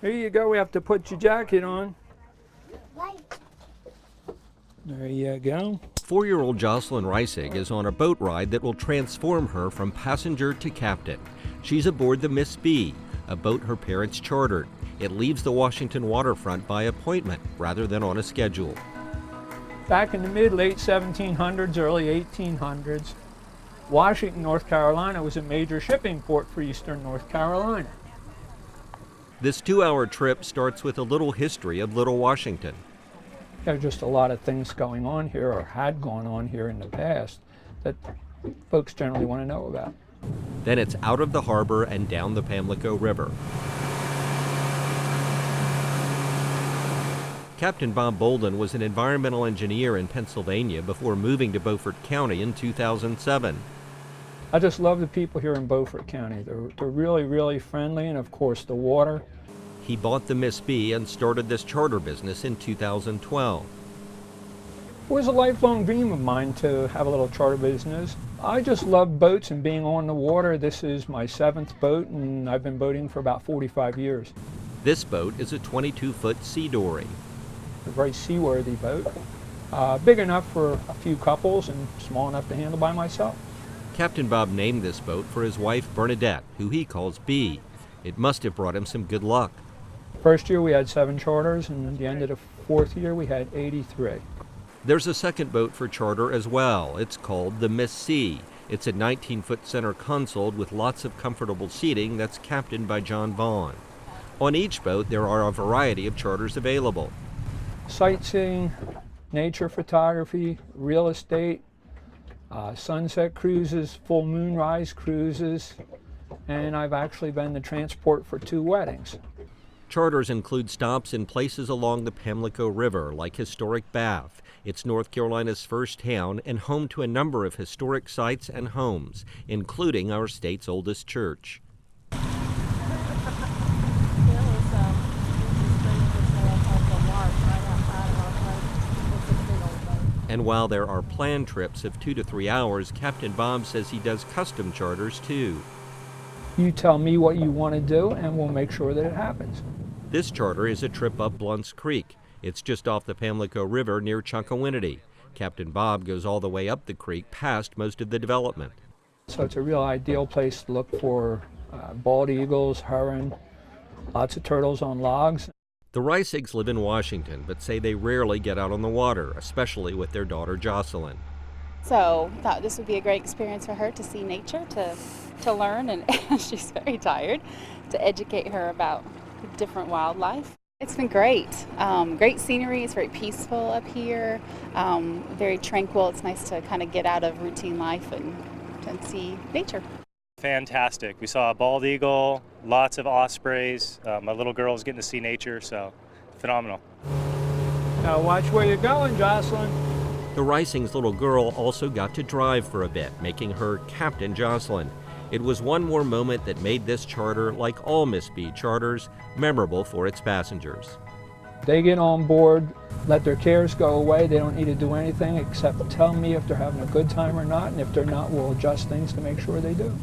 Here you go, we have to put your jacket on. There you go. 4-year-old Jocelyn Reisig is on a boat ride that will transform her from passenger to captain. She's aboard the Miss Bea, a boat her parents chartered. It leaves the Washington waterfront by appointment rather than on a schedule. Back in the late 1700s, early 1800s, Washington, North Carolina was a major shipping port for eastern North Carolina. This 2-hour trip starts with a little history of Little Washington. There's just a lot of things going on here, or had gone on here in the past, that folks generally want to know about. Then it's out of the harbor and down the Pamlico River. Captain Bob Bolden was an environmental engineer in Pennsylvania before moving to Beaufort County in 2007. I just love the people here in Beaufort County. They're really, really friendly, and of course the water. He bought the Miss Bea and started this charter business in 2012. It was a lifelong dream of mine to have a little charter business. I just love boats and being on the water. This is my 7th boat, and I've been boating for about 45 years. This boat is a 22-foot Sea Dory. A very seaworthy boat. Big enough for a few couples and small enough to handle by myself. Captain Bob named this boat for his wife Bernadette, who he calls Bea. It must have brought him some good luck. First year we had 7 charters, and at the end of the 4th year we had 83. There's a second boat for charter as well. It's called the Miss Sea. It's a 19-foot center console with lots of comfortable seating that's captained by John Vaughn. On each boat there are a variety of charters available. Sightseeing, nature photography, real estate, sunset cruises, full moonrise cruises, and I've actually been the transport for 2 weddings. Charters include stops in places along the Pamlico River, like historic Bath. It's North Carolina's first town and home to a number of historic sites and homes, including our state's oldest church. And while there are planned trips of 2 to 3 hours, Captain Bob says he does custom charters too. You tell me what you want to do, and we'll make sure that it happens. This charter is a trip up Blunt's Creek. It's just off the Pamlico River near Chunkawinity. Captain Bob goes all the way up the creek past most of the development. So it's a real ideal place to look for bald eagles, heron, lots of turtles on logs. The Reisigs live in Washington, but say they rarely get out on the water, especially with their daughter Jocelyn. So I thought this would be a great experience for her to see nature, to learn, and she's very tired, to educate her about different wildlife. It's been great. Great scenery. It's very peaceful up here, very tranquil. It's nice to kind of get out of routine life and see nature. Fantastic. We saw a bald eagle, lots of ospreys. My little girl's getting to see nature, so phenomenal. Now watch where you're going, Jocelyn. The Reising's little girl also got to drive for a bit, making her Captain Jocelyn. It was one more moment that made this charter, like all Miss Bea charters, memorable for its passengers. They get on board, let their cares go away. They don't need to do anything except tell me if they're having a good time or not, and if they're not, we'll adjust things to make sure they do.